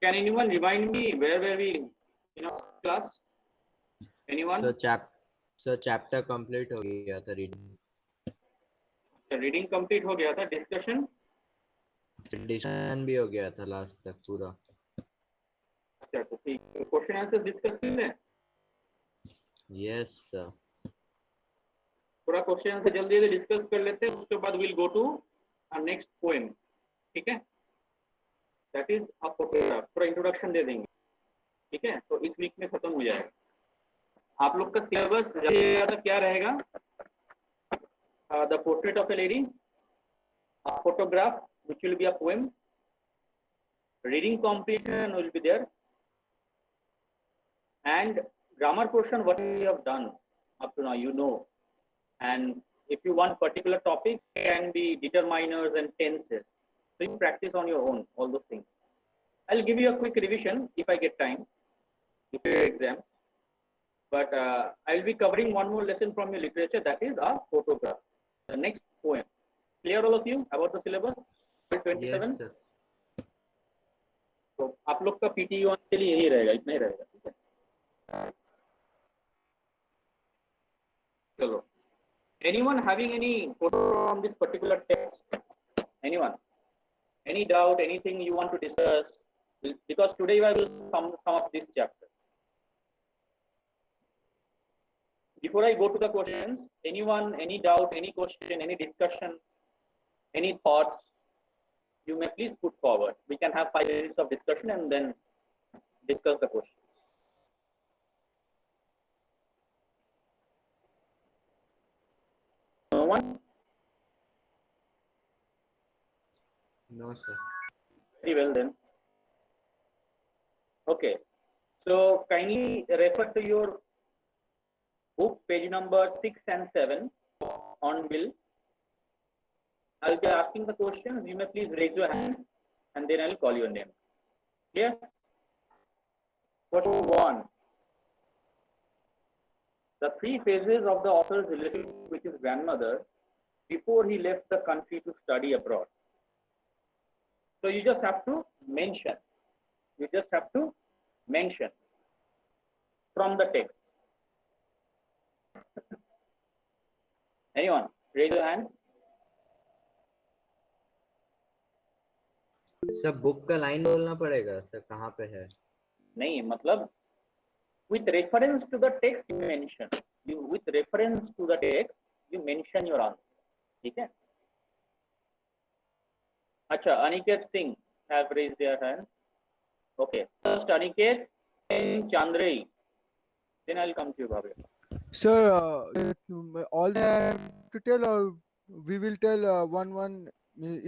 Can anyone remind me where were we in our class? Anyone? Sir chapter complete हो गया था reading. Reading complete हो गया था. डिस्कशन डिस्कशन भी हो गया था लास्ट तक पूरा. अच्छा तो ठीक. क्वेश्चन आंसर डिस्कस कर लें. Yes sir. पूरा क्वेश्चन आंसर जल्दी जल्दी डिस्कस कर लेते हैं. उसके बाद will go to next poem. ठीक है. That is a photograph. पूरा इंट्रोडक्शन दे देंगे. ठीक है. तो इस वीक में खत्म हो जाएगा. आप लोग का सिलेबस ज्यादा क्या रहेगा? The portrait of A lady, a photograph which will be a poem, reading comprehension will be there, and grammar portion what we have done up to now, you know. And if you want particular topic, can be determiners and tenses, so you practice on your own all those things. I'll give you a quick revision if I get time before your exams, but I'll be covering one more lesson from your literature, that is a photograph, the next poem. Clear all of you about the syllabus 27? Yes sir. तो आप लोग का PT one के लिए यही रहेगा. इतना ही रहेगा. ठीक है. चलो. Anyone having any photo from this particular text? Anyone? Any doubt? Anything you want to discuss? Because today I will sum up this chapter. Before I go to the questions, anyone, any doubt, any question, any discussion, any thoughts? You may please put forward. We can have 5 minutes of discussion and then discuss the question. No one? No sir. Very well then. Okay. So kindly refer to your book, page number 6 and 7 on will. I'll be asking the questions. You may please raise your hand and then I'll call your name. Clear? Question 1. The 3 phases of the author's relationship with his grandmother before he left the country to study abroad. So you just have to mention. You just have to mention from the text. Anyone? Raise your hands. Sir book का line बोलना पड़ेगा sir. कहाँ पे है? नहीं मतलब with reference to the text you mention. With reference to the text you mention your answer. ठीक है. अच्छा. Aniket Singh have raised their hands. Okay. First Aniket and Chandrai. Then I'll come to you, Bhavya. Sir, all they have to tell, or we will tell one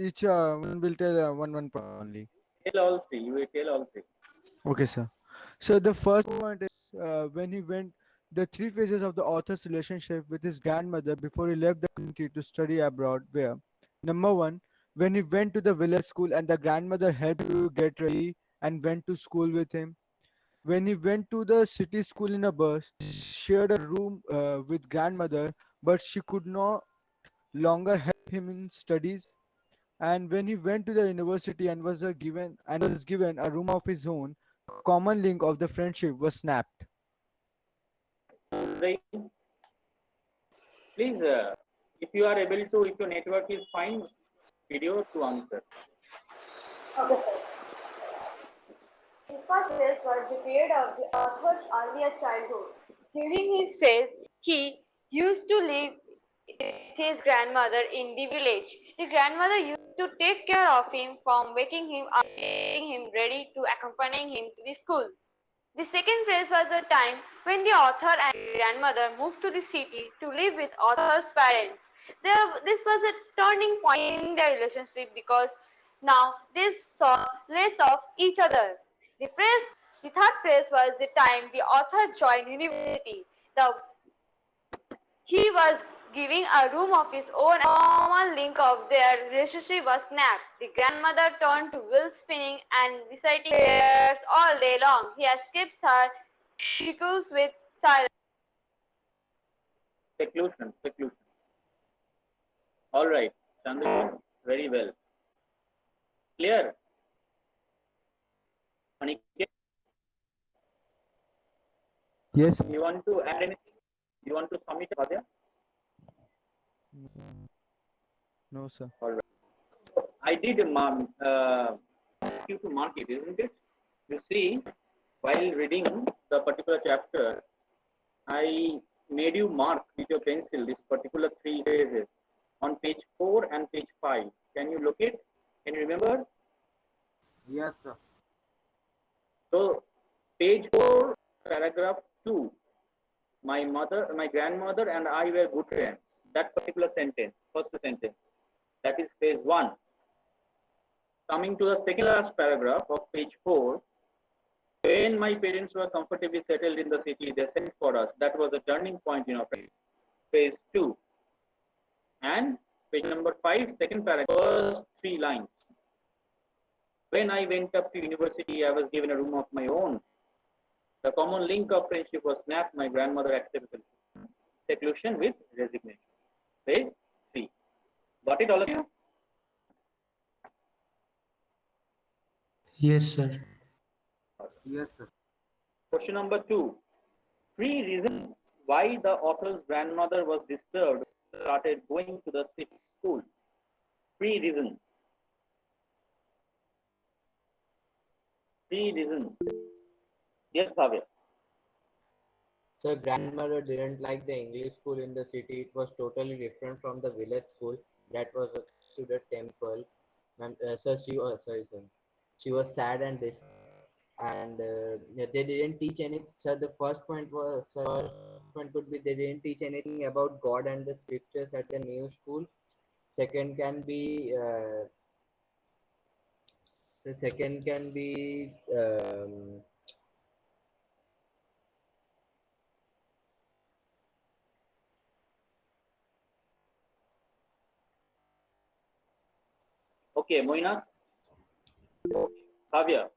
each. One will tell one only. Tell all three. You will tell all three. Okay, sir. So the first point is when he went the 3 phases of the author's relationship with his grandmother before he left the country to study abroad. Where number one, when he went to the village school and the grandmother helped to get ready and went to school with him. When he went to the city school in a bus, shared a room with grandmother, but she could no longer help him in studies. And when he went to the university and was given a room of his own, common link of the friendship was snapped. Chandrai, please, if you are able to, if your network is fine, video to answer. Okay, sir. The first phase was the period of the author's earlier childhood. During his phase, he used to live with his grandmother in the village. The grandmother used to take care of him from waking him up, getting him ready to accompanying him to the school. The second phase was the time when the author and grandmother moved to the city to live with author's parents. This was a turning point in their relationship because now they saw less of each other. The third phase was the time the author joined university. He was giving a room of his own. A common link of their relationship was snapped. The grandmother turned to will spinning and reciting prayers all day long. He escapes her shikues with silence. Seclusion, seclusion. All right, Chandra, very well. Clear? Aniket, Yes. you want to add anything? You want to submit, Bhavya? No, sir. All right. So I did ask you to mark it, isn't it? You see, while reading the particular chapter, I made you mark with your pencil this particular three phrases on page 4 and page 5. Can you locate? Can you remember? Yes, sir. So, page 4, paragraph 2. My grandmother and I were good friends. That particular sentence, first sentence. That is page 1. Coming to the second last paragraph of page 4. When my parents were comfortably settled in the city, they sent for us. That was a turning point in our life. Page 2. And page number 5, second paragraph, first 3 lines. When I went up to university, I was given a room of my own. The common link of friendship was snapped. My grandmother accepted seclusion with resignation. Page 3. Got it, all of you? Yes, sir. Yes, sir. Question number 2. 3 reasons why the author's grandmother was disturbed started going to the city school. 3 reasons. 3 reasons. Yes, Bhavya. So grandmother didn't like the English school in the city. It was totally different from the village school that was attached to the temple. And so she was sorry, sorry. She was sad and this and yeah, they didn't teach any. So the first point was first point could be they didn't teach anything about God and the scriptures at the new school. Second can be second can be Okay, Moina. Bhavya,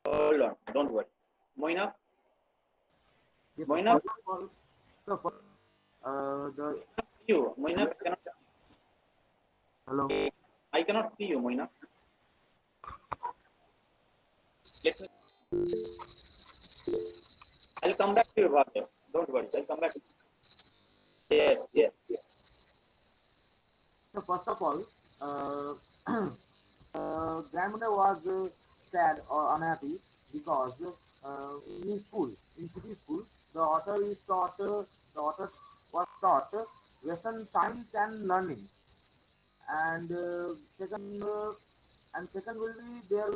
hold on. Don't worry. Moina. Yes, Moina, first of all, so the you. Moina cannot. hello. I cannot see you, Moina. Let me. I'll come back to you, Bhavya. Don't worry. I'll come back. Yes, yes, yes. So first of all, grandmother was sad or unhappy because in school, in city school, the author was taught Western science and learning, and second will be there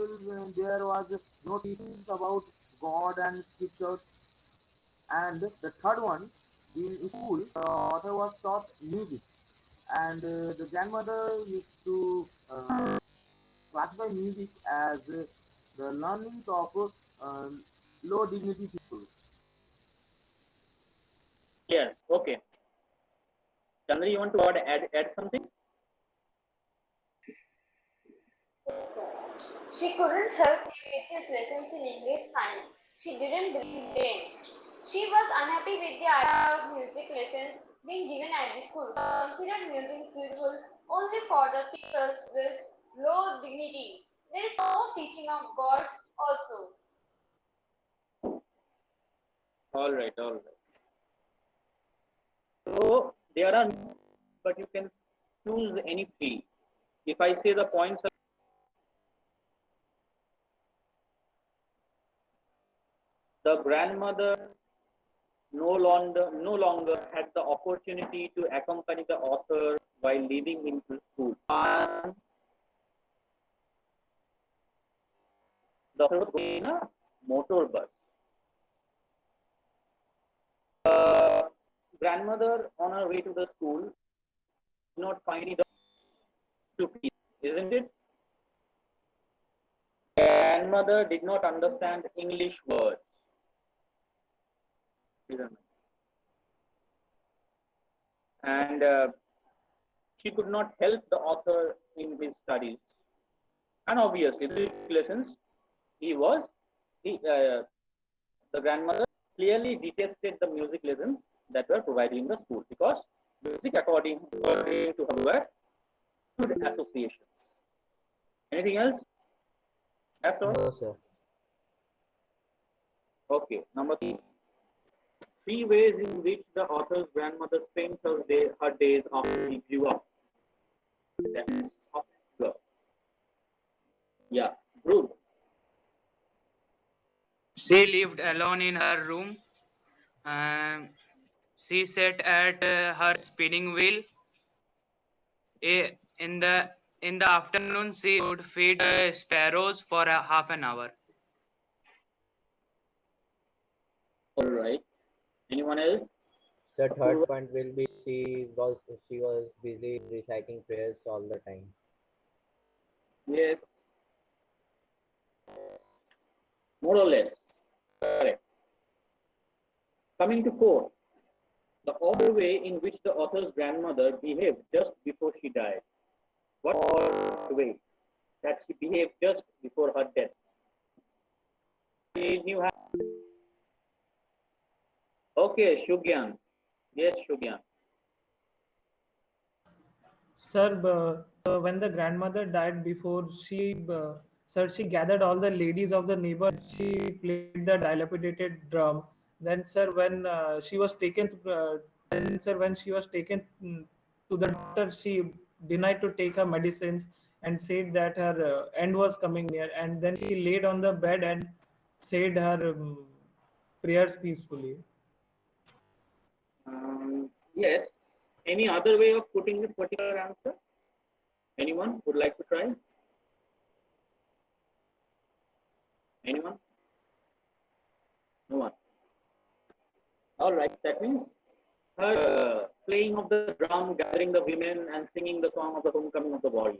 was no teachings about God and scriptures, and the third one in school, the author was taught music, and the grandmother used to classify music as the learnings of uh, low dignity people. Yes. Okay. Chandra, you want to add something? She couldn't help him with his lessons in English science. She didn't believe in. She was unhappy with the idea of music lessons being given at the school. Considered music suitable only for the people with low dignity. There is no teaching of God also. All right. All right. So there are, but you can choose any three. If I say the points, the grandmother no longer had the opportunity to accompany the author while leaving him to school. And the author was going in a motor bus. Grandmother on her way to the school did not find it to teach, isn't it? Grandmother did not understand English words. And she could not help the author in his studies. And obviously, the lessons he was the grandmother clearly detested the music lessons that were provided in the school because music, according to her, were good associations. Anything else? That's all. no, sir. Okay, number three ways in which the author's grandmother spent her days after he grew up. That is after. Yeah, group. She lived alone in her room. Um, she sat at her spinning wheel. In the afternoon, she would feed sparrows for half an hour. All right. Anyone else? So Apurva? third point will be she was busy reciting prayers all the time. Yes, more or less. Correct. Coming to four, the odd way in which the author's grandmother behaved just before she died. What odd way that she behaved just before her death? Any new Okay, Shugyan. Yes, Shugyan. Sir, so when the grandmother died before sir, she gathered all the ladies of the neighbor. She played the dilapidated drum. Then, sir, when she was taken to the doctor, she denied to take her medicines and said that her end was coming near. And then she laid on the bed and said her prayers peacefully. Yes. Any other way of putting this particular answer? Anyone would like to try? Anyone? No one. All right. That means her playing of the drum, gathering the women, and singing the song of the homecoming of the warriors.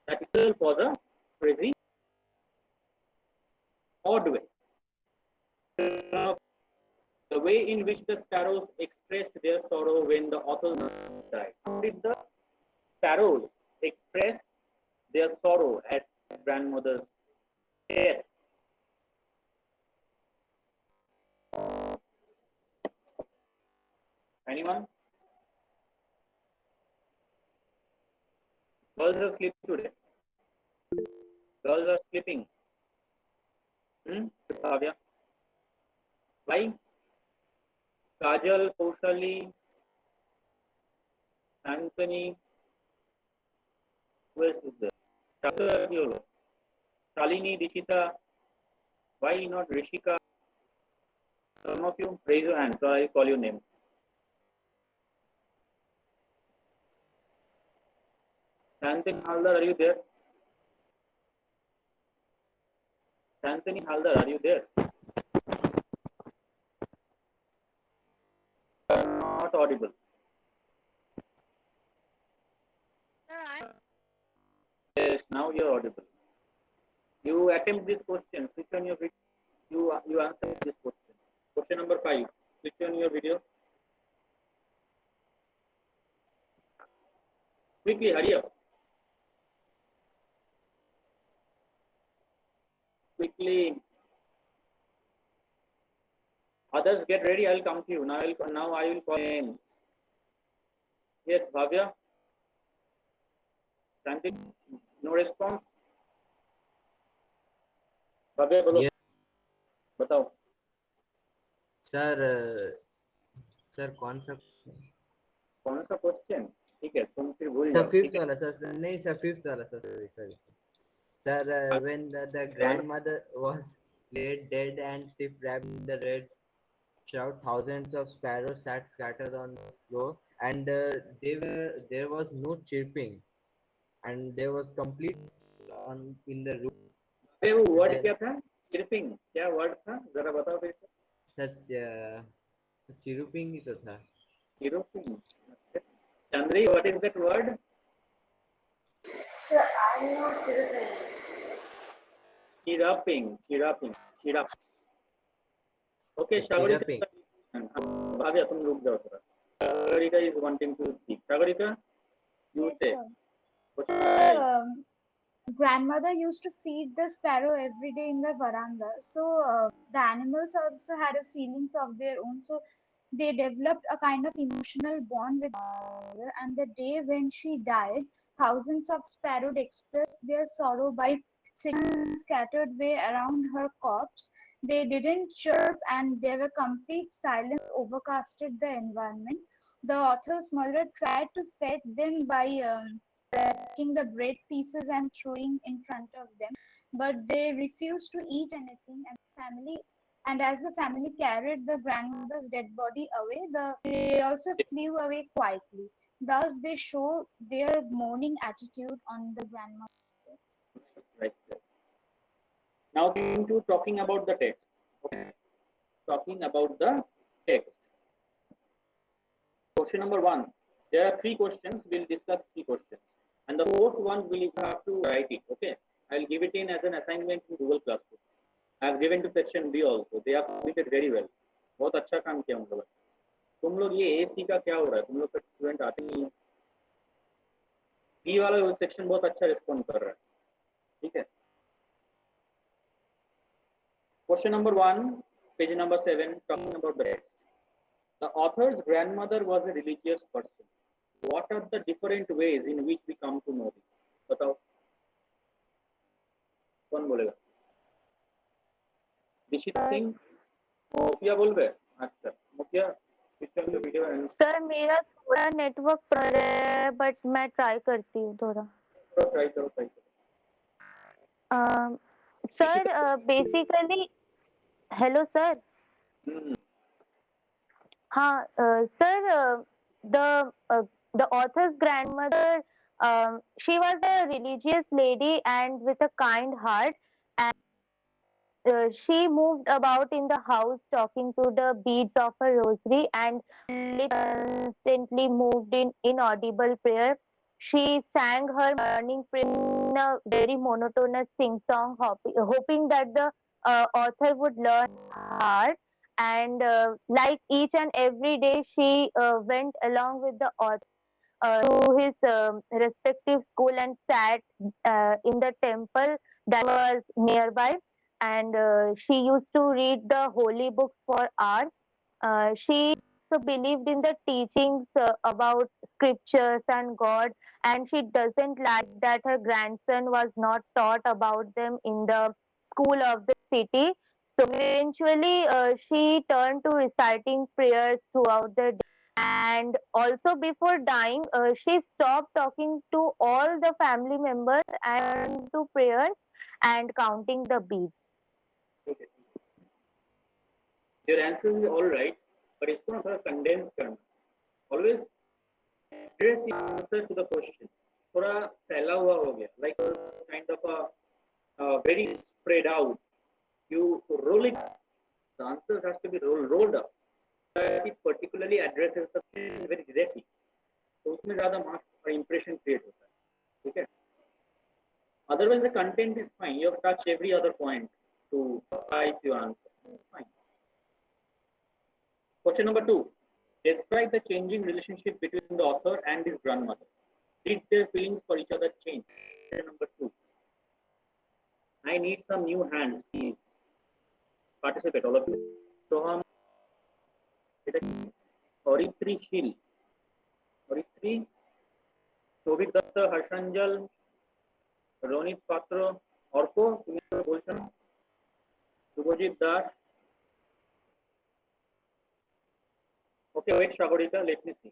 That itself was a crazy, odd way. The way in which the sparrows expressed their sorrow when the author died. How did the sparrows express their sorrow at grandmother's death? Anyone? Girls are sleeping today. Girls are sleeping. Kavya? Why? Kajal, Kaushali, Anthony, who else is there? Shalini, Dishita, why not Rishika? Some of you raise your hand, so I call your name. Anthony Haldar, are you there? Anthony Haldar, are you there? Not audible. Yes, now you're audible. You attempt this question. Switch on your video. You answer this question. Question number 5. Switch on your video. Quickly, hurry up. Quickly. Others get ready. I'll come to you. Now I will call names. Yes, Bhavya. Something. No response. Bhavya, बोलो. Yes, बताओ. sir. Sir, कौन सा कौन सा question? ठीक है, तुम फिर भूल sir जाओ. fifth ठीक है. वाला sir नहीं sir fifth वाला sir sorry sir when the grandmother was laid dead and stiff wrapped in the red shroud, thousands of sparrows sat scattered on the floor, and there was no chirping, and there was complete in the room. अरे वो word Then क्या था? Chirping. क्या word था? जरा बताओ फिर से. such chirping ही तो था. Chiroping. Chandri, what is that word? Sir, I'm not children. Chiraping. Chiraping. Chirap. Okay, So Sagarika. chirping. Bhavya, तुम रुक जाओ थोड़ा. Sagarika is wanting to speak. Sagarika, you Yes, say. sir. Question Sir, five. grandmother used to feed the sparrow every day in the veranda. So the animals also had a feelings of their own. So they developed a kind of emotional bond with her. And the day when she died, thousands of sparrows expressed their sorrow by singing scattered way around her corpse. They didn't chirp, and there were complete silence overcasted the environment. The author's mother tried to feed them by cracking the bread pieces and throwing in front of them, but they refused to eat anything. And as the family carried the grandmother's dead body away, they also flew away quietly. Thus, they show their mourning attitude on the grandmother's death. Right. Now coming to talking about the text. Okay. Talking about the text. Question number 1. There are 3 questions. We'll discuss 3 questions. And the 4th one will have to write it. Okay. I'll give it in as an assignment in Google Classroom. I have given to section B also. They have submitted very well. बहुत अच्छा काम किया उन लोगों ने. तुम लोग ये AC का क्या हो रहा है? तुम लोग का स्टूडेंट आते नहीं है. B वाला सेक्शन बहुत अच्छा रिस्पॉन्ड कर रहा है. ठीक है. Question number 1, page number 7, talking about the text. The author's grandmother was a religious person. What are the different ways in which we come to know this? बताओ. कौन बोलेगा? दिशिता सिंह, मुखिया बोल रहे? अच्छा, मुखिया पिक्चर में वीडियो एंड सर मेरा थोड़ा नेटवर्क पर है बट मैं ट्राई करती हूँ थोड़ा. ट्राई करो. Sir basically hello sir. हाँ sir the author's grandmother, she was a religious lady and with a kind heart, and she moved about in the house talking to the beads of a rosary, and lips constantly moved in inaudible prayer. She sang her morning prayer in a very monotonous sing-song, hoping that the author would learn heart. And like each and every day, she went along with the author to his respective school and sat in the temple that was nearby, and she used to read the holy books for hours. She also believed in the teachings about scriptures and God, and she doesn't like that her grandson was not taught about them in the school of the city. So eventually, she turned to reciting prayers throughout the day. And also, before dying, she stopped talking to all the family members and to prayers and counting the beads. Okay. Your answer is all right, but इसको ना थोड़ा condense करना. Always address the answer to the question. थोड़ा फैला हुआ हो गया, like kind of a very spread out. You roll it. The answer has to be rolled up. It particularly addresses the question very directly. तो उसमें ज़्यादा marks और impression create होता है. ठीक है. Otherwise, the content is fine. You have touched every other point to suffice your answer. Fine. Question number 2. Describe the changing relationship between the author and his grandmother. Did their feelings for each other change? Question number 2. I need some new hands, please. Participate, all of you. Soham, Oritri Shil, Oritri, Shobit Datta, Harshanjal, Ronit Patra, Orko, Bhushan, Subhajit Das. Okay, wait, Shagorita, let me see.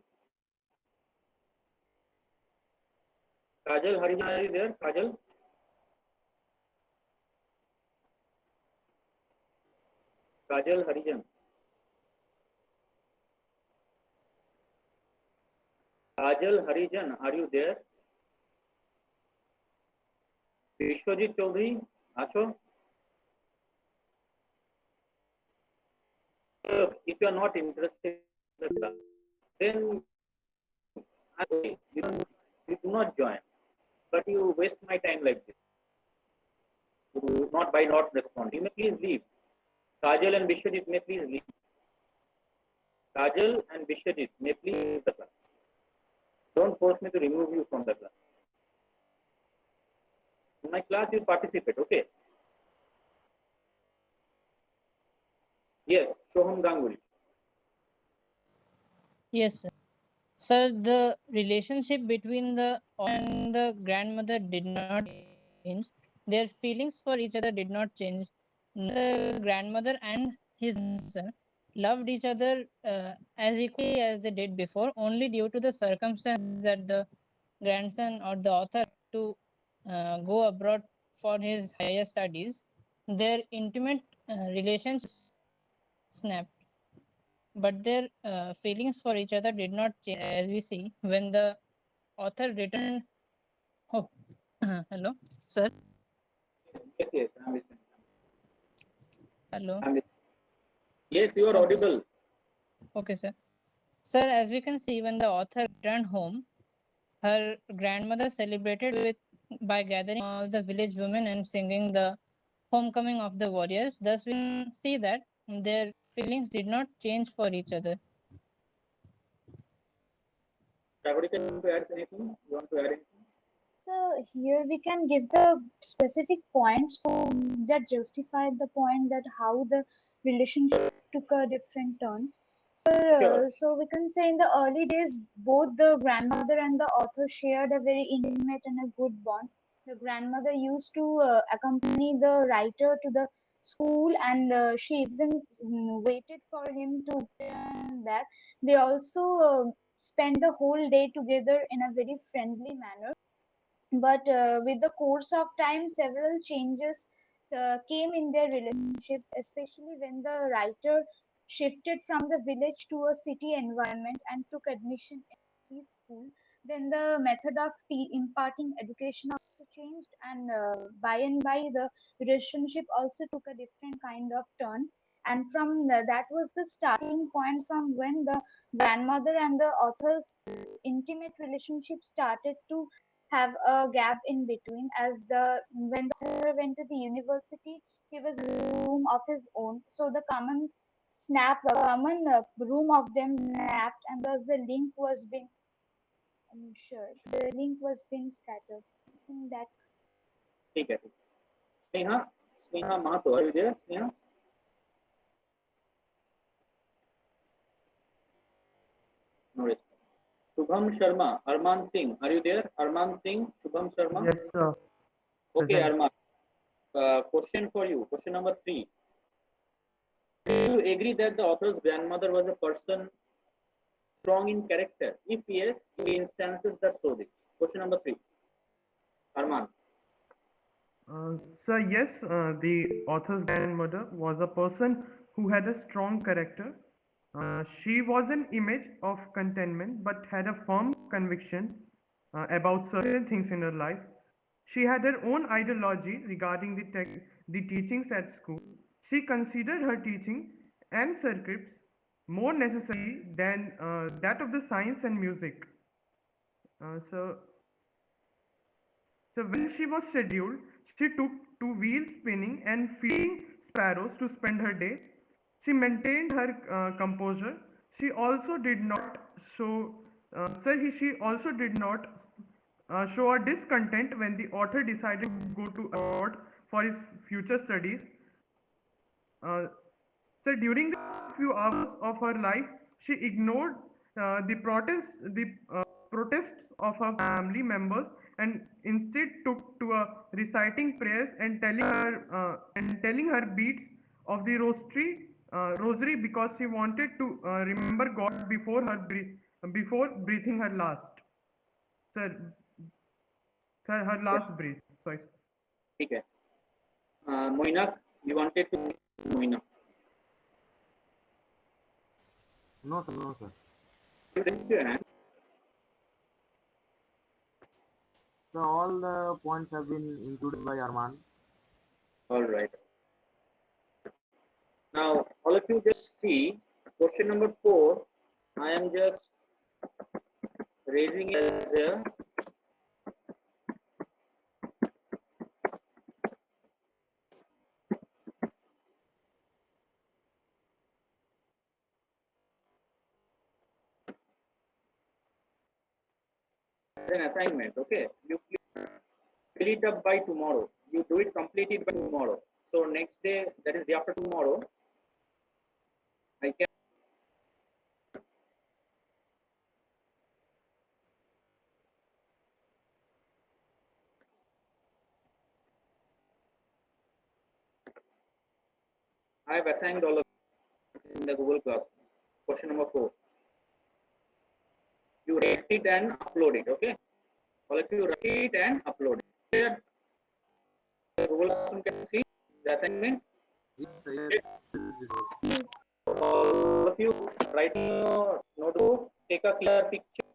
Kajal Harijan, are you there? Kajal? Kajal Harijan. Kajal Harijan, are you there? Vishwajit Chaudhary, Acho? If you are not interested in the class, then you do not join. But you waste my time like this. Not by not responding. You may please leave. Kajal and Vishwajit may please leave. Kajal and Vishwajit may please leave the class. Don't force me to remove you from the class. In my class, you participate, okay? Yes, Shoham Ganguly. Yes, sir. Sir, the relationship between the and the grandmother did not change. Their feelings for each other did not change. The grandmother and his son loved each other as equally as they did before, only due to the circumstance that the grandson or the author to go abroad for his higher studies. Their intimate relations snapped, but their feelings for each other did not change, as we see when the author returned. Oh, hello, sir. Yes, yes, I'm listening. Hello. I'm listening. Yes, you are Okay, audible. okay, sir. Sir, as we can see, when the author returned home, her grandmother celebrated with by gathering all the village women and singing the homecoming of the warriors. Thus, we can see that their feelings did not change for each other. Sagarika, you want to add anything? You want to add anything? So here we can give the specific points that justified the point that how the relationship took a different turn. So, Sure. so we can say in the early days, both the grandmother and the author shared a very intimate and a good bond. The grandmother used to accompany the writer to the school, and she even waited for him to return back. They also spent the whole day together in a very friendly manner, but with the course of time, several changes came in their relationship, especially when the writer shifted from the village to a city environment and took admission in his school. Then the method of imparting education also changed, and by the relationship also took a different kind of turn. And that was the starting point from when the grandmother and the author's intimate relationship started to have a gap in between, as the when the author went to the university, he was in a room of his own, so the common room of them snapped, and thus the link was being sure the link was being scattered in that. ठीक है. Sneha, Sneha Mahato, are you there? Sneha? No response. Shubham Sharma, Arman Singh, are you there? Arman Singh, Shubham Sharma. Yes, sir. Okay, Present. Arman. Question for you. Question number 3. Do you agree that the author's grandmother was a person strong in character? If yes, give instances that show this. Question number 3. Arman. Sir, yes, the author's grandmother was a person who had a strong character. She was an image of contentment but had a firm conviction about certain things in her life. She had her own ideology regarding the teachings at school. She considered her teaching and circuits more necessary than that of the science and music. So when she was scheduled, she took to wheel spinning and feeding sparrows to spend her day. She maintained her composure. She also did not show, she also did not show a discontent when the author decided to go to abroad for his future studies. Uh, so during the few hours of her life, she ignored the protests of her family members and instead took to reciting prayers and telling her beads of the rosary because she wanted to remember God before breathing her last. Sir, sir, her last breath. Sorry. ठीक है. Moinak, you wanted to Moinak. No, sir. No, sir. You raised your hand. So all the points have been included by Arman. All right. Now, all of you just see question number 4. I am just raising it as a an assignment. Okay, you fill it up by tomorrow. You do it, complete it by tomorrow. So next day, that is day after tomorrow, I can. I have assigned all of you in the Google Class. Question number 4. You write it and upload it. Okay. All of you write it and upload it. Here, Google Classroom can see the assignment. Yes, sir, yes. All of you write in your notebook, take a clear picture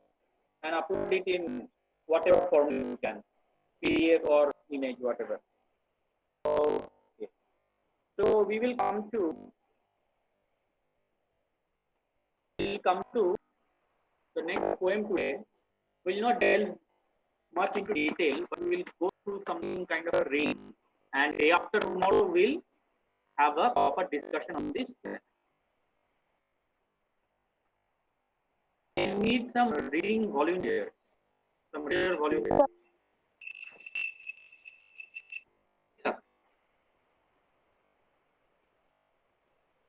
and upload it in whatever form you can, PDF or image, whatever. Okay. So we will come to the next poem today. We will not delve much into detail, but we will go through something kind of a range. And day after tomorrow, we'll have a proper discussion on this. We need some reading volunteers, some reader volunteers. Yeah.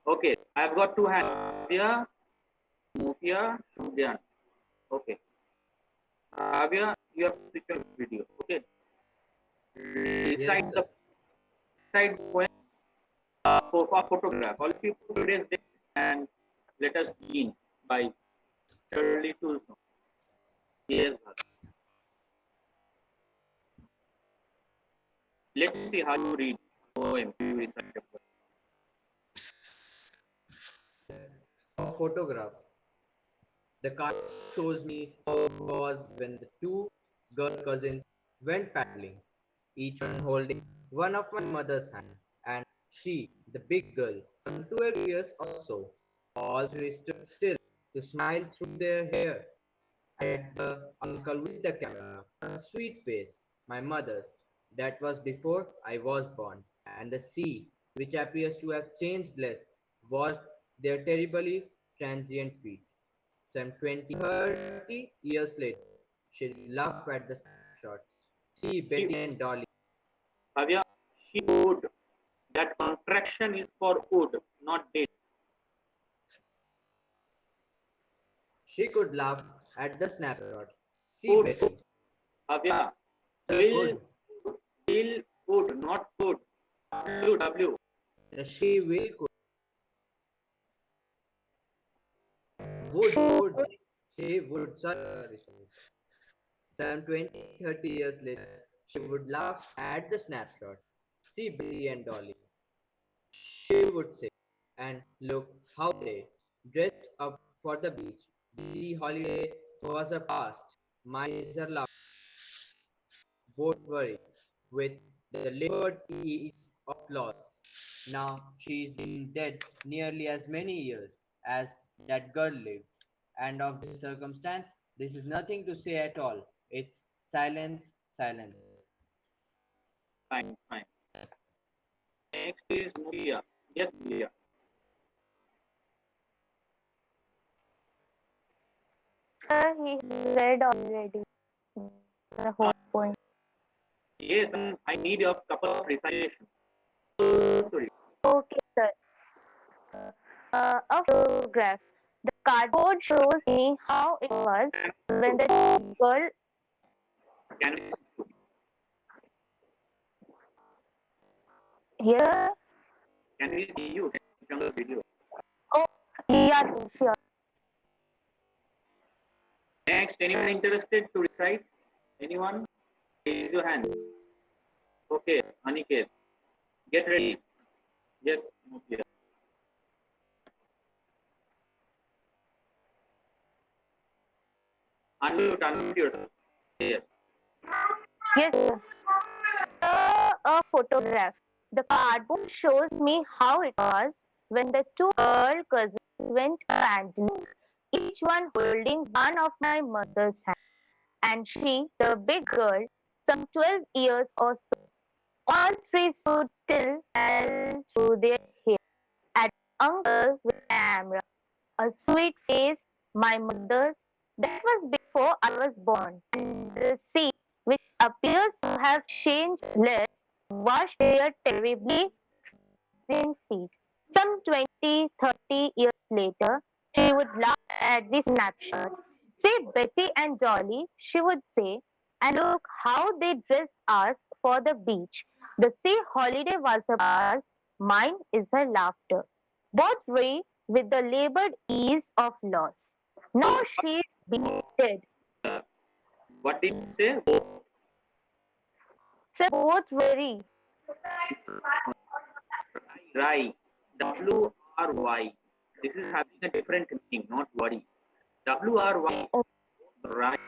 Okay, I've got two hands. Avya, Mufia, Sudhyan. Okay. Avya, you have to switch your video. Okay. Recite the side poem for photograph. All of you put today's date and let us begin by Shirley Tulson. Yes. Let's see how you read poem. You recite the poem. A photograph. The card shows me how it was when the two girl cousins went paddling, each one holding one of my mother's hand, and she, the big girl, some 12 years or so, all three stood still to smile through their hair at the uncle with the camera, a sweet face, my mother's. That was before I was born, and the sea, which appears to have changed less, washed their terribly transient feet. Some 20, 30 years later, she laughed at the snapshot. See Betty and Dolly. Avya, she would. That contraction is for wood, not dead. She could laugh at the snapshot. See Wood. Betty. Avya, Will, would, not good. W. She will could. Would. She would. Sorry. Some 20, 30 years later, she would laugh at the snapshot. See Betty and Dolly. She would say, and look how they dressed up for the beach. The holiday was a past. Mine is a love. Both worry with the labored ease of loss. Now she's been dead nearly as many years as that girl lived. And of this circumstance, this is nothing to say at all. It's silence, silence. Fine, fine. Next is Mulia. Yes, Mulia. Sir, he read already the whole point. Yes, I need a couple of recitation. Sorry. Okay, sir. A photograph. The cardboard shows me how it was when the girl. Can we? Here. Can we see you? Can we see the video? Oh, yeah, sure. Next, anyone interested to recite? Anyone? Raise your hand. Okay, Aniket. Get ready. Yes, Mulia. Unmute yourself. Yes. Yes, sir. A photograph. The cardboard shows me how it was when the two girl cousins went paddling, each one holding one of my mother's hands, and she, the big girl, some 12 years or so. All three stood still and threw their hair at uncle with the camera. A sweet face, my mother's. That was before I was born. And the sea, which appears to have changed less, washed their terribly thin feet. Some 20, 30 years later, she would laugh at the snapshot. See Betty and Dolly, she would say, and look how they dressed us for the beach. The sea holiday was a past. mine is her laughter. Both vary with the labored ease of loss. Now she's been dead. What did you say? So both vary. Right. WRY. This is having a different meaning, not worry. WRY. Right.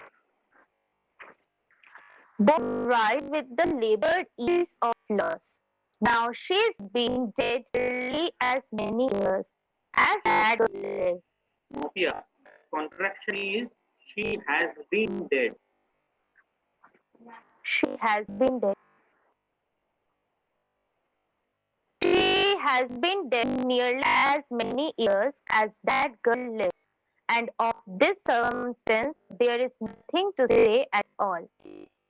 Both ride with the labored ease of loss. Now she's been dead nearly as many years as had lived. Mopia. Contraction is she has been dead. She has been dead. She has been dead nearly as many years as that girl lived, and of this circumstance there is nothing to say at all.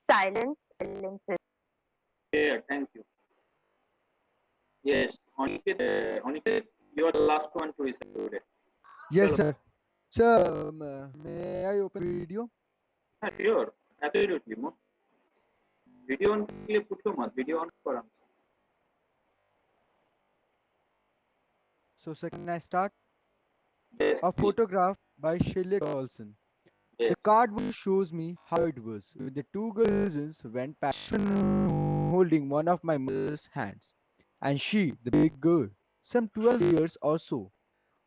Silence, silences. Yeah, thank you. Yes, Aniket, you are the last one to receive today. Yes, sir. Sir, may I open video? Sure, absolutely. Video on के लिए पूछो मत, video on करो. So, sir, can I start? Yes, A please. photograph by Shelley Carlson. Yes. The cardboard shows me how it was. With the two cousins went passion holding one of my mother's hands, and she, the big girl, some 12 years or so,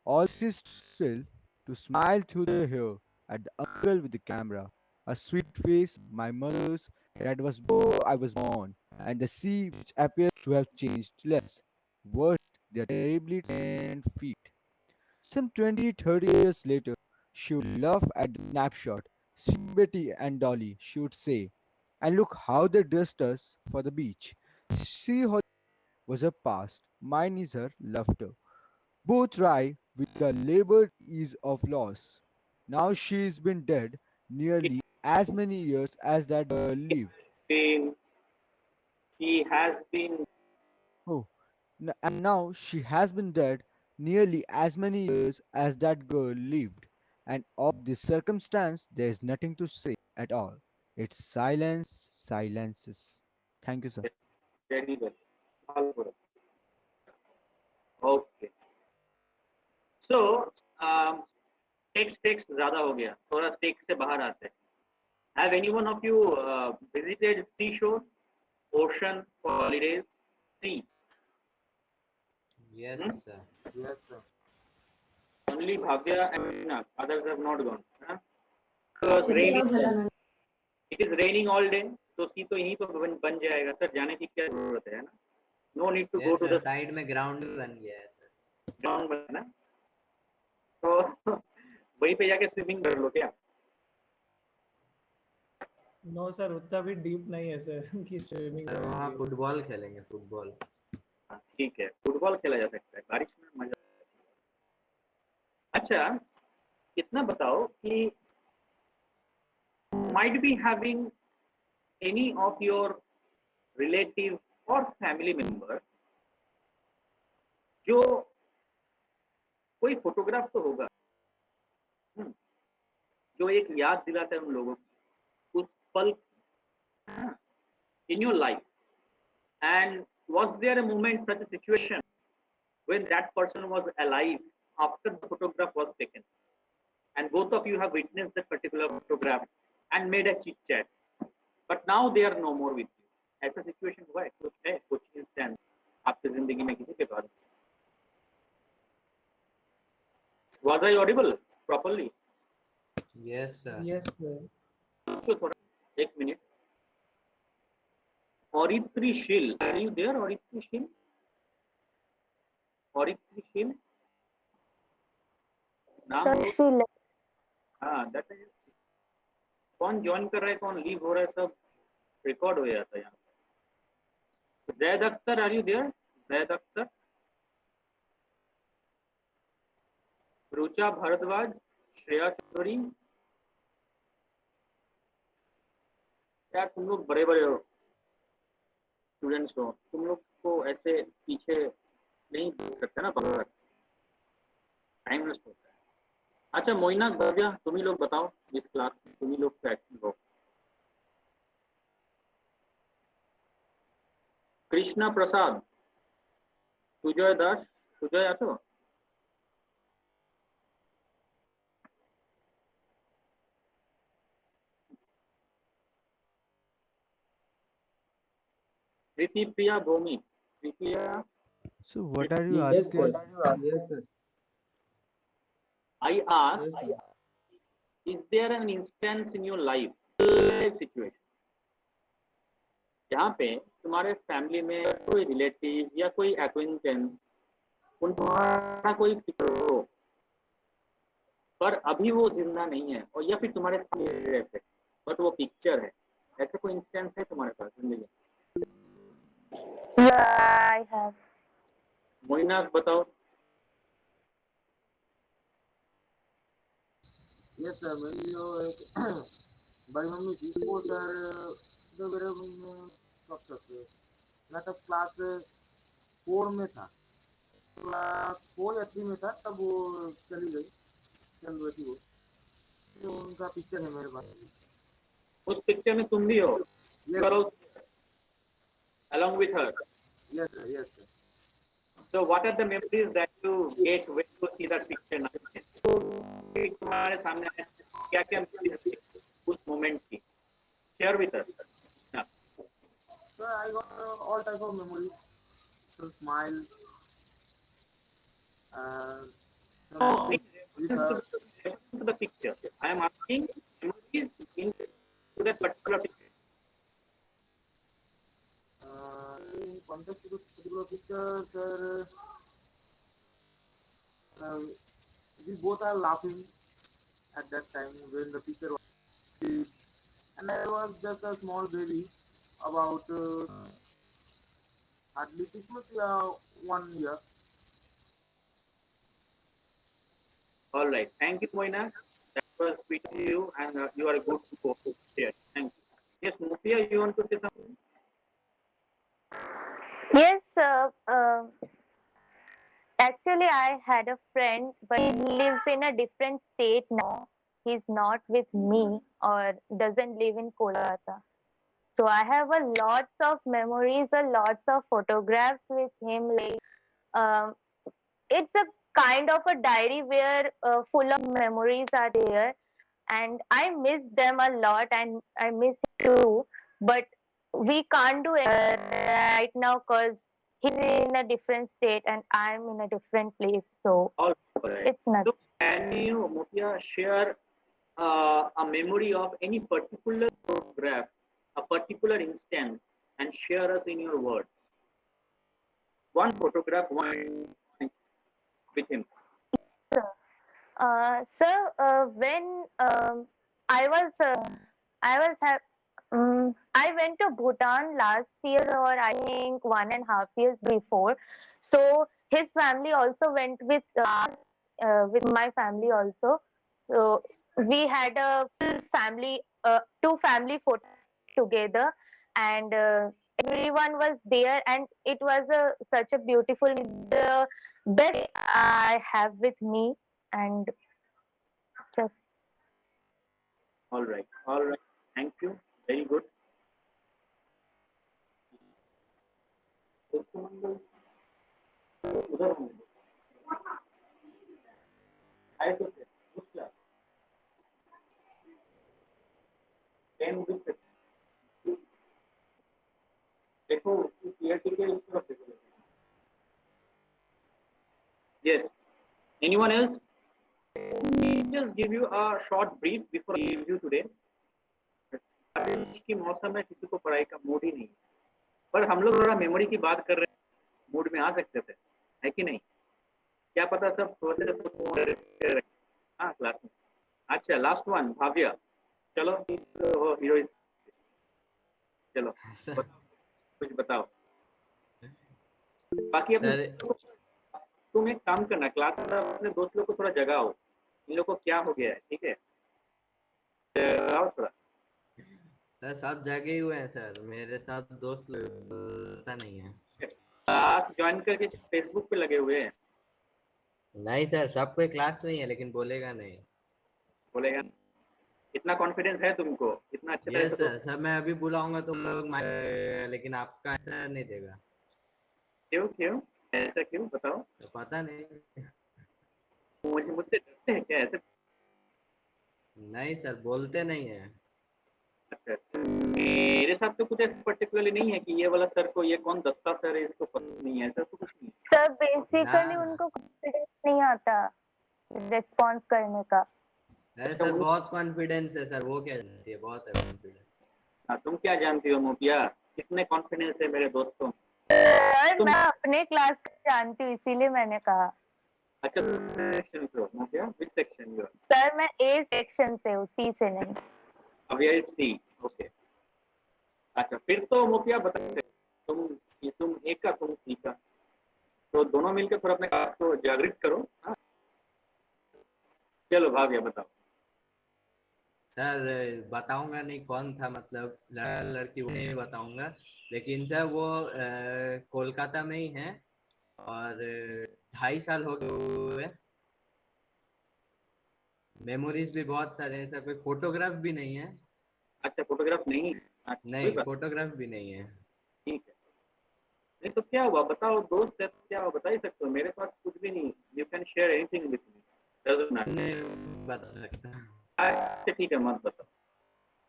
all she still to smile through the hair at the uncle with the camera. A sweet face, my mother's, that was before I was born, and the sea which appears to have changed less, washed their terribly tanned feet. Some 20, 30 years later, she would laugh at the snapshot. See Betty and Dolly, she would say, and look how they dressed us for the beach. See how was her past, mine is her laughter. Both ride with the labored ease of loss. Now she's been dead nearly as many years as that girl lived. Been, he has been. Oh, and now she has been dead nearly as many years as that girl lived. And of this circumstance, there is nothing to say at all. It's silence, silences. Thank you, sir. Very well. All good. Okay. So, text ज़्यादा हो गया. थोड़ा text से बाहर आते हैं. Have any one of you visited seashore, ocean for holidays? Sea. Yes, sir. Yes, sir. Only Bhavya and Meena. Others have not gone. Huh? So raining. It is raining all day. तो sea तो यहीं पर बन जाएगा. Sir जाने की क्या जरूरत है ना? No need to go Yes, to sir. the Side में ground भी बन गया है sir. ground बना. तो वहीं पे जाके स्विमिंग कर लो क्या? नो सर, उतना भी डीप नहीं है सर कि स्विमिंग सर वहाँ फुटबॉल खेलेंगे फुटबॉल. ठीक है, फुटबॉल खेला जा सकता है. बारिश में मजा. अच्छा, इतना बताओ कि might be having any of your relative or family member जो कोई फोटोग्राफ तो होगा जो एक याद दिलाता है उन लोगों को उस पल in your life, and was there a moment, such a situation when that person was alive after the photograph was taken and both of you have witnessed that particular photograph and made a chit chat, but now they are no more with you? ऐसा situation हुआ है? कुछ instance आपकी जिंदगी में किसी के बाद? Was I audible properly? Yes, sir. Yes, sir. So थोड़ा एक minute. Oritri Shil, are you there? Oritri Shil? Oritri Shil? नाम हाँ, that is. कौन ज्वाइन कर रहा है, कौन लीव हो रहा है, सब रिकॉर्ड हो जाता है यहाँ. Zaid Akhtar, are you there? Zaid Akhtar, Rucha Bhardwaj, Shreya Chaudhary. यार तुम लोग बड़े बड़े हो, स्टूडेंट्स हो, तुम लोग को ऐसे पीछे नहीं देख सकते ना, बाहर टाइम वेस्ट होता है. अच्छा मोइना, भव्या, तुम ही लोग बताओ, इस क्लास में तुम ही लोग एक्टिव हो. कृष्णा प्रसाद, সুজয় দাস, সুজয় আছো? Priti Priya Bhomi. Priya, So what are you Yes, asking? sir. Yes, sir. I asked, Yes, sir. is there an instance in your life situation जहाँ पे तुम्हारे फैमिली में कोई रिलेटिव या कोई एक्विंटेंस तुम्हारा कोई पिक्चर हो पर अभी वो जिंदा नहीं है और या फिर तुम्हारे सामने रहते बट वो पिक्चर है, ऐसा कोई इंस्टेंस है तुम्हारे पास जिंदगी में? Yeah, I have. मोइना बताओ। यस सर, मेरी जो एक बड़ी मम्मी थी वो सर जो मेरे कब तक मैं तब क्लास 4 में था, क्लास 4 या 3 में था, तब वो चली गई, चल रही थी वो, तो उनका पिक्चर है मेरे पास। उस पिक्चर में तुम भी हो? along with her? Yes sir, yes sir. So what are the memories that you get when you see that picture now? तुम्हारे सामने क्या क्या उस मोमेंट की share with us? Yeah. So I got all type of memories, some smile, reference to the picture. I am asking memories in to that particular picture. In context to this particular picture, sir, we both are laughing at that time when the picture was big, and I was just a small baby, about hardly 6 months, 1 year. All right. Thank you, Moina. That was sweet of you, and you are a good support here. Thank you. Yes, Mufia, you want to say something? Yes, actually, I had a friend, but he lives in a different state now. He's not with me or doesn't live in Kolkata. So I have a lots of memories, a lots of photographs with him. Like, um, it's a kind of a diary where full of memories are there, and I miss them a lot, and I miss him too. But we can't do it right now because he's in a different state and I'm in a different place. So All right. it's not. So can you, Mufia, share a memory of any particular photograph, a particular instance, and share us in your words? One photograph, one with him. When I went to Bhutan last year, or I think 1.5 years before. So his family also went with my family also. So we had a full family, two family photos together, and everyone was there, and it was such a beautiful, the best I have with me, and just All right. All right. Thank you. Very good. उधर होंगे। आए तो थे, उस class. 10 with देखो clarity के इस तरफ देखो। Yes. Anyone else? Let me just give you a short brief before I leave you today. बारिश की मौसम में किसी को पढ़ाई का मूड ही नहीं, पर हम लोग थोड़ा मेमोरी की बात कर रहे हैं, मूड में आ सकते थे, है कि नहीं? क्या पता सब थोड़े से हाँ क्लास में। अच्छा, लास्ट वन भाव्या, चलो हीरो, चलो कुछ बताओ। बाकी अपने तुम एक काम करना, क्लास में अपने दोस्त लोग को थोड़ा जगाओ, इन लोग को क्या हो गया है, ठीक है? जगाओ थोड़ा। सर सब जगे हुए हैं सर, मेरे साथ दोस्त पता नहीं है। क्लास ज्वाइन करके फेसबुक पे लगे हुए हैं। नहीं सर, सब कोई क्लास में ही है लेकिन बोलेगा नहीं। बोलेगा? इतना कॉन्फिडेंस है तुमको? इतना अच्छे तरह से सर मैं अभी बुलाऊंगा तुम लोग, लेकिन आपका आंसर नहीं देगा। क्यों? ऐसा क्यों बताओ? तो पता नहीं। मुझसे डरते हैं क्या ऐसे? नहीं सर, बोलते नहीं है। अच्छा, मेरे साथ तो कुछ ऐसा पर्टिकुलरली नहीं है कि ये वाला सर को, ये कौन दत्ता सर है इसको पसंद नहीं है, ऐसा तो कुछ नहीं। सर बेसिकली उनको कॉन्फिडेंस नहीं आता रिस्पॉन्स करने का। है सर, बहुत कॉन्फिडेंस है सर, वो क्या जानती है, बहुत है कॉन्फिडेंस। हाँ, तुम क्या जानती हो मोतिया, कितने कॉन्फिडेंस है मेरे दोस्तों? सर मैं अपने क्लास का जानती हूँ, इसीलिए मैंने कहा। अच्छा, सेक्शन से हो Motiya? Which section you are? Sir मैं ए सेक्शन से हूँ, सी से नहीं। अभी आई सी, ओके। अच्छा, फिर तो मोतिया बता सकते तुम एक का, तुम सी का, तो दोनों मिलकर थोड़ा अपने क्लास को जागृत करो। हाँ? चलो भाग्य बताओ। सर बताऊंगा नहीं कौन था, मतलब लड़का लड़की वो नहीं बताऊंगा, लेकिन सर वो कोलकाता में ही है और 2.5 साल हो गए हुए। मेमोरीज भी बहुत सारे हैं सर, कोई फोटोग्राफ भी नहीं है। अच्छा, फोटोग्राफ नहीं? नहीं, फोटोग्राफ भी नहीं है। ठीक है, नहीं तो क्या हुआ बताओ, दोस्त है क्या हुआ, बता ही सकते हो। मेरे पास कुछ भी नहीं, you can share anything with me. नहीं बता सकता। अच्छा ठीक है, मत बताओ,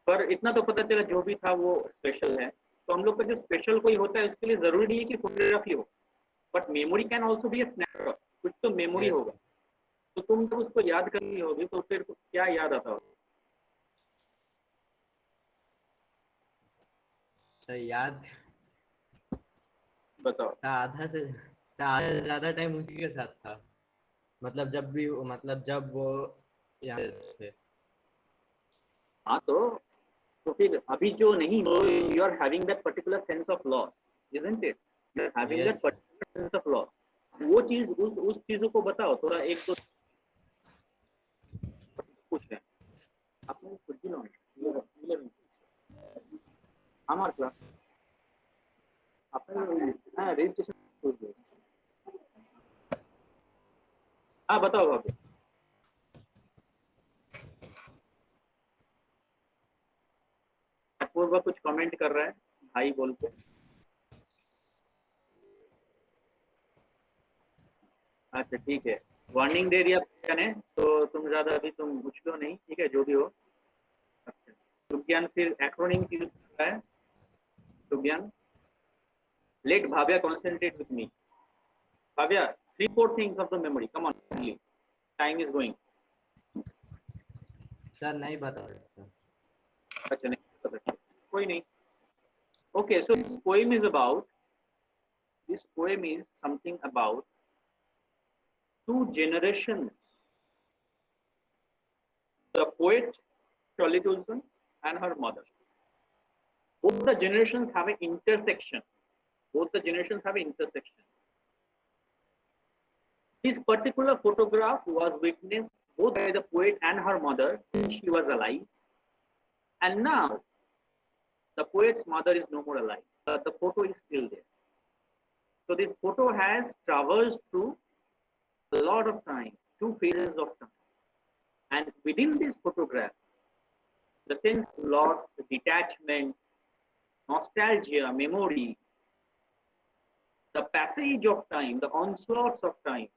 पर इतना तो पता चला जो भी था वो स्पेशल है। तो हम लोग का जो स्पेशल कोई होता है उसके लिए जरूरी नहीं है कि फोटोग्राफी हो, but memory can also be A snapshot, कुछ तो मेमोरी होगा। तो तुम जब उसको याद कर रही होगी तो फिर क्या याद आता होगा? सर याद बताओ। आधा से ज्यादा टाइम उसी के साथ था, मतलब जब भी, मतलब जब वो यहाँ थे। हाँ तो फिर अभी जो नहीं हो, you are having that particular sense of loss, isn't it? You are having that particular sense of loss. वो चीज, उस चीजों को बताओ थोड़ा, एक दो पूछ रहे हैं आपने कुछ भी ना हमारे क्लास आपने, हाँ रजिस्ट्रेशन पूछ दो। हाँ बताओ भाभी। अपूर्वा कुछ कमेंट कर रहा है भाई बोल के। अच्छा ठीक है, वार्निंग दे दिया ने, तो तुम ज्यादा अभी तुम उछलो नहीं, ठीक है जो भी हो। अच्छा, सुज्ञान फिर एक्रोनिम यूज कर रहा है। Sugyan, let Bhavya concentrate with me. Bhavya, 3-4 things of the memory, come on, quickly. Time is going. Sir नहीं बता सकता। अच्छा नहीं बता सकते, कोई नहीं। Okay, so this poem is something about two generations, the poet Shirley Toulson and her mother. Both the generations have an intersection. This particular photograph was witnessed both by the poet and her mother when she was alive, and now the poet's mother is no more alive, but the photo is still there. So this photo has traversed through a lot of time, 2 phases of time, and within this photograph, the sense of loss, detachment, nostalgia, memory, the passage of time, the onslaughts of time,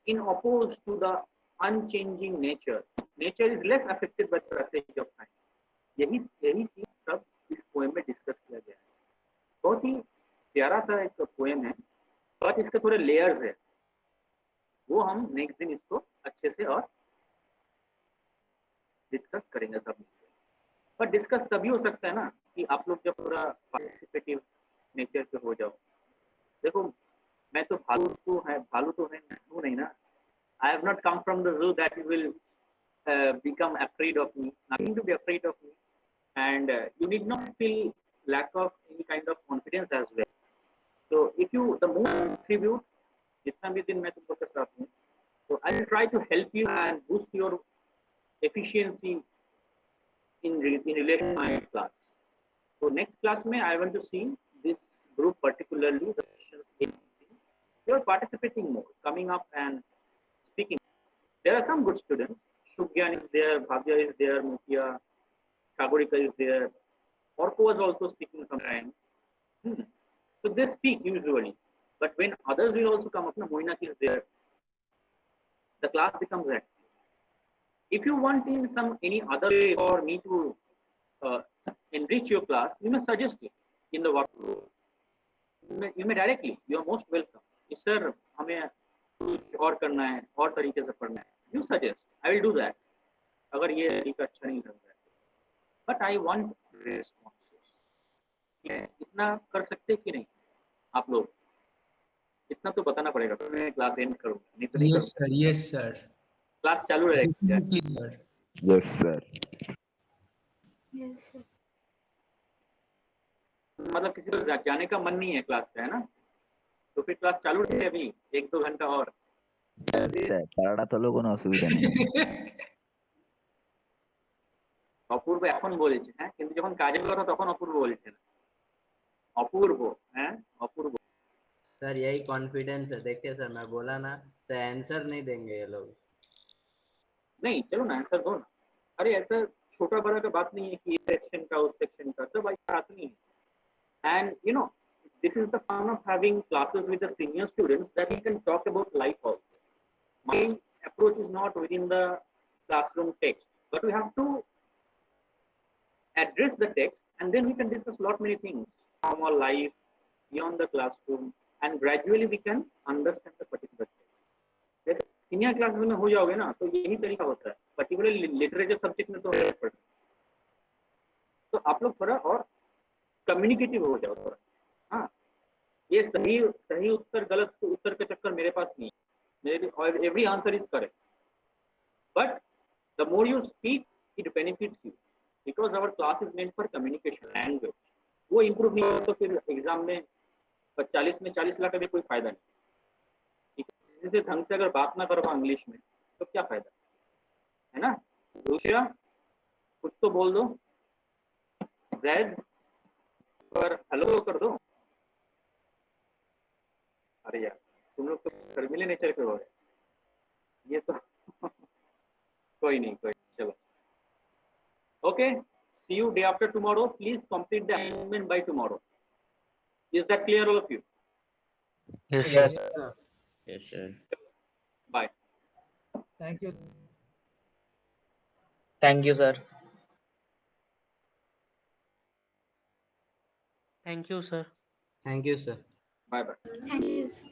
in opposed to the unchanging nature. Nature is less affected by the passage of time. यही चीज सब इस poem में discuss किया गया है। बहुत ही प्यारा सा एक पोएम है, बट इसके थोड़े लेयर्स है, वो हम नेक्स्ट दिन इसको अच्छे से और डिस्कस करेंगे सब। पर डिस्कस तभी हो सकता है ना कि आप लोग जब पूरा पार्टिसिपेटिव नेचर पे हो जाओ। देखो मैं तो भालू तो है हूँ नहीं ना। I have not come from the zoo that you will become afraid of me. Nothing to be afraid of me, and you need not feel lack of any kind of confidence as well. So if you the more contribute, जितना भी दिन मैं तुमको के साथ हूँ, so I will try to help you and boost your efficiency in relation to my class. So next class में I want to see this group particularly the sessions. You are participating more, coming up and speaking. There are some good students. Shugyan is there, Bhavya is there, Mukhya, Kagorika is there. Orko was also speaking sometimes. So they speak usually. But when others will also come up, Moinak is there, the class becomes active. If you want in some any other way for me to enrich your class, you may suggest it in the workflow. You may directly, you are most welcome. Sir, हमें कुछ और करना है, और तरीके से पढ़ना है. You suggest, I will do that. अगर ये तरीका अच्छा नहीं लग रहा है, but I want responses. इतना कर सकते कि नहीं आप लोग? इतना तो बताना पड़ेगा, तो मैं क्लास एंड करूँगा, नहीं तो नहीं करूँगा. Yes, sir. क्लास चालू रहेगा. Yes, sir. Yes, sir. मतलब किसी को जाने का मन नहीं है क्लास का, है ना? तो फिर क्लास चालू रहे अभी 1-2 घंटा और. পাড়াটা তো কোনো অসুবিধা নেই. অপূর্ব এখন বলেছে, হ্যাঁ, কিন্তু যখন কাজের কথা তখন অপূর্ব বলেছে না. অপূর্ব, হ্যাঁ, অপূর্ব. सर यही कॉन्फिडेंस है, देखिए सर मैं बोला ना, सर आंसर नहीं देंगे ये लोग. नहीं, चलो ना आंसर दो ना. अरे ऐसा छोटा बड़ा का बात नहीं है कि इस सेक्शन का उस सेक्शन का, सब ऐसा आदमी है. And you know, this is the fun of having classes with the senior students, that we can talk about life also. My approach is not within the classroom text, but we have to address the text, and then we can discuss lot many things from our life beyond the classroom, and gradually we can understand the particular text. जैसे senior class में हो जाओगे ना, तो यही तरीका होता है, पर्टिकुलरली लिटरेचर सब्जेक्ट में तो है. तो आप लोग थोड़ा और कम्युनिकेटिव हो जाओ थोड़ा. हाँ, ये सही सही उत्तर गलत उत्तर के चक्कर मेरे पास नहीं है. Every answer is correct, but the more you speak it benefits you, because our class is meant for communication language. वो इम्प्रूव नहीं हो तो फिर एग्जाम में 40 में 40 लाख का भी कोई फायदा नहीं. जैसे ढंग से अगर बात ना कर पाओ इंग्लिश में तो क्या फायदा, है ना? दूसरा कुछ तो बोल दो. जैद पर हेलो कर दो. अरे यार तुम लोग तो शर्मीले नेचर के हो गए. ये तो कोई नहीं, चलो. Okay, see you day after tomorrow. Please complete the assignment by tomorrow. Is that clear all of you? Yes, Yes, sir. sir. Yes, sir. Bye. Thank you. Thank you, sir. Thank you, sir. Thank you, sir. Bye bye. Thank you, sir.